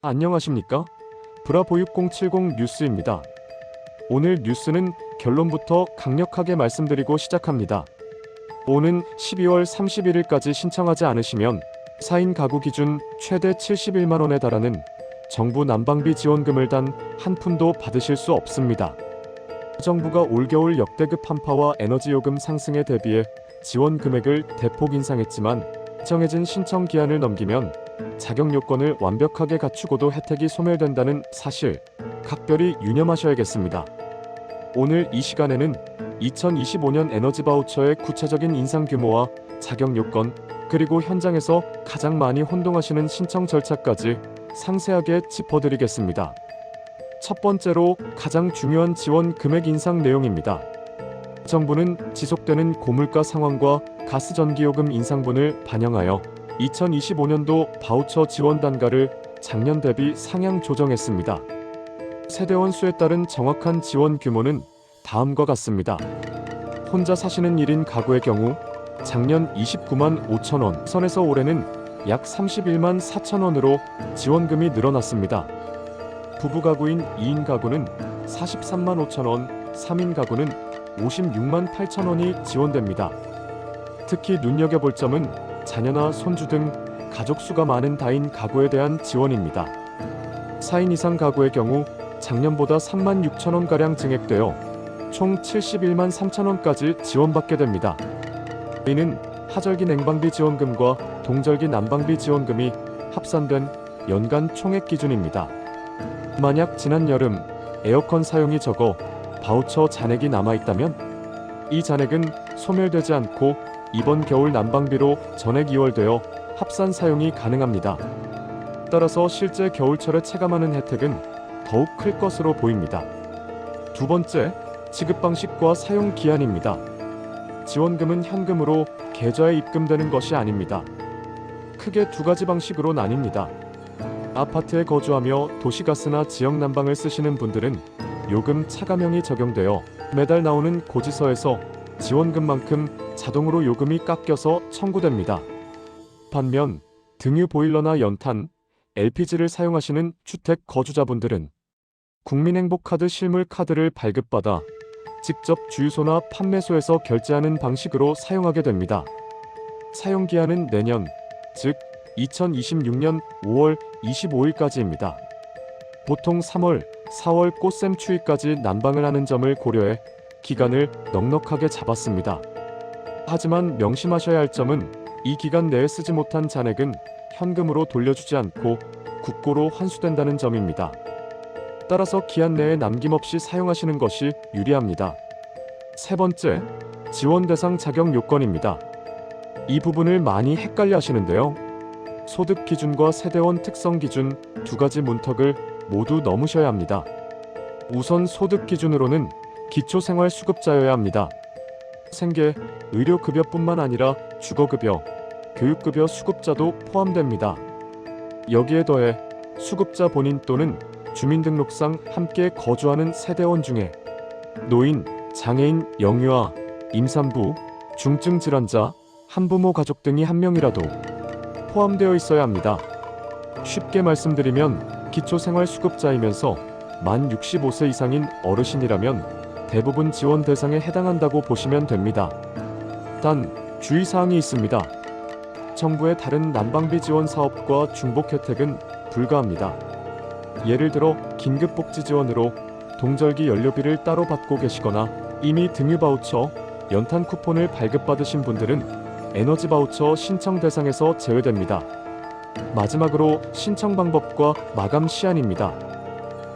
안녕하십니까? 브라보6070 뉴스입니다. 오늘 뉴스는 결론부터 강력하게 말씀드리고 시작합니다. 오는 12월 31일까지 신청하지 않으시면 4인 가구 기준 최대 71만원에 달하는 정부 난방비 지원금을 단 한 푼도 받으실 수 없습니다. 정부가 올겨울 역대급 한파와 에너지 요금 상승에 대비해 지원 금액을 대폭 인상했지만 정해진 신청 기한을 넘기면 자격 요건을 완벽하게 갖추고도 혜택이 소멸된다는 사실, 각별히 유념하셔야겠습니다. 오늘 이 시간에는 2025년 에너지 바우처의 구체적인 인상 규모와 자격 요건, 그리고 현장에서 가장 많이 혼동하시는 신청 절차까지 상세하게 짚어드리겠습니다. 첫 번째로 가장 중요한 지원 금액 인상 내용입니다. 정부는 지속되는 고물가 상황과 가스 전기요금 인상분을 반영하여 2025년도 바우처 지원 단가를 작년 대비 상향 조정했습니다. 세대원 수에 따른 정확한 지원 규모는 다음과 같습니다. 혼자 사시는 1인 가구의 경우 작년 29만 5천원 선에서 올해는 약 31만 4천원으로 지원금이 늘어났습니다. 부부 가구인 2인 가구는 43만 5천원, 3인 가구는 56만 8천원이 지원됩니다. 특히 눈여겨볼 점은 자녀나 손주 등 가족 수가 많은 다인 가구에 대한 지원입니다. 4인 이상 가구의 경우 작년보다 3만 6천원가량 증액되어 총 71만 3천원까지 지원받게 됩니다. 이는 하절기 냉방비 지원금과 동절기 난방비 지원금이 합산된 연간 총액 기준입니다. 만약 지난 여름 에어컨 사용이 적어 바우처 잔액이 남아있다면 이 잔액은 소멸되지 않고 이번 겨울 난방비로 전액 이월되어 합산 사용이 가능합니다. 따라서 실제 겨울철에 체감하는 혜택은 더욱 클 것으로 보입니다. 두 번째, 지급 방식과 사용 기한입니다. 지원금은 현금으로 계좌에 입금되는 것이 아닙니다. 크게 두 가지 방식으로 나뉩니다. 아파트에 거주하며 도시가스나 지역난방을 쓰시는 분들은 요금 차감형이 적용되어 매달 나오는 고지서에서 지원금만큼 자동으로 요금이 깎여서 청구됩니다. 반면 등유 보일러나 연탄, LPG를 사용하시는 주택 거주자분들은 국민행복카드 실물 카드를 발급받아 직접 주유소나 판매소에서 결제하는 방식으로 사용하게 됩니다. 사용기한은 내년, 즉 2026년 5월 25일까지입니다. 보통 3월, 4월 꽃샘 추위까지 난방을 하는 점을 고려해 기간을 넉넉하게 잡았습니다. 하지만 명심하셔야 할 점은 이 기간 내에 쓰지 못한 잔액은 현금으로 돌려주지 않고 국고로 환수된다는 점입니다. 따라서 기한 내에 남김없이 사용하시는 것이 유리합니다. 세 번째, 지원 대상 자격 요건입니다. 이 부분을 많이 헷갈려 하시는데요. 소득 기준과 세대원 특성 기준 두 가지 문턱을 모두 넘으셔야 합니다. 우선 소득 기준으로는 기초생활수급자여야 합니다. 생계, 의료급여뿐만 아니라 주거급여, 교육급여 수급자도 포함됩니다. 여기에 더해 수급자 본인 또는 주민등록상 함께 거주하는 세대원 중에 노인, 장애인, 영유아, 임산부, 중증 질환자, 한부모 가족 등이 한 명이라도 포함되어 있어야 합니다. 쉽게 말씀드리면 기초생활수급자이면서 만 65세 이상인 어르신이라면 대부분 지원 대상에 해당한다고 보시면 됩니다. 단, 주의사항이 있습니다. 정부의 다른 난방비 지원 사업과 중복 혜택은 불가합니다. 예를 들어 긴급복지 지원으로 동절기 연료비를 따로 받고 계시거나 이미 등유 바우처, 연탄 쿠폰을 발급받으신 분들은 에너지 바우처 신청 대상에서 제외됩니다. 마지막으로 신청 방법과 마감 시한입니다.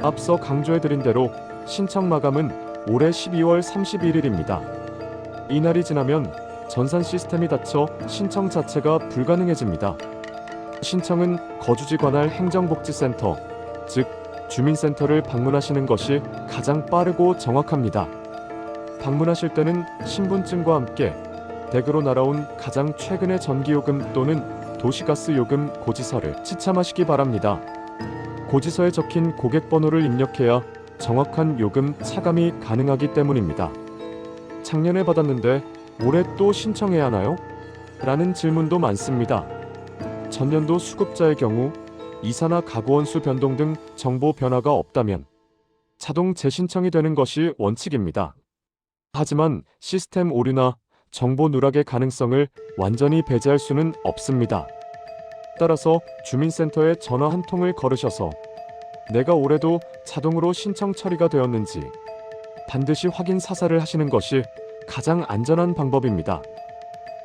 앞서 강조해드린 대로 신청 마감은 올해 12월 31일입니다. 이날이 지나면 전산 시스템이 닫혀 신청 자체가 불가능해집니다. 신청은 거주지 관할 행정복지센터, 즉 주민센터를 방문하시는 것이 가장 빠르고 정확합니다. 방문하실 때는 신분증과 함께 댁으로 날아온 가장 최근의 전기요금 또는 도시가스 요금 고지서를 지참하시기 바랍니다. 고지서에 적힌 고객번호를 입력해야 정확한 요금 차감이 가능하기 때문입니다. 작년에 받았는데 올해 또 신청해야 하나요? 라는 질문도 많습니다. 전년도 수급자의 경우 이사나 가구 원수 변동 등 정보 변화가 없다면 자동 재신청이 되는 것이 원칙입니다. 하지만 시스템 오류나 정보 누락의 가능성을 완전히 배제할 수는 없습니다. 따라서 주민센터에 전화 한 통을 걸으셔서 내가 올해도 자동으로 신청 처리가 되었는지 반드시 확인 사살을 하시는 것이 가장 안전한 방법입니다.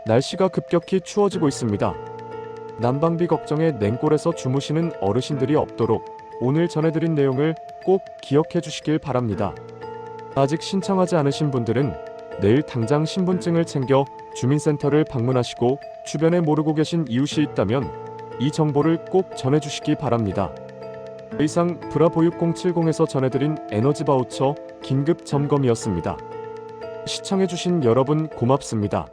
날씨가 급격히 추워지고 있습니다. 난방비 걱정에 냉골에서 주무시는 어르신들이 없도록 오늘 전해드린 내용을 꼭 기억해 주시길 바랍니다. 아직 신청하지 않으신 분들은 내일 당장 신분증을 챙겨 주민센터를 방문하시고 주변에 모르고 계신 이웃이 있다면 이 정보를 꼭 전해주시기 바랍니다. 이상 브라보육070에서 전해드린 에너지 바우처 긴급 점검이었습니다. 시청해주신 여러분 고맙습니다.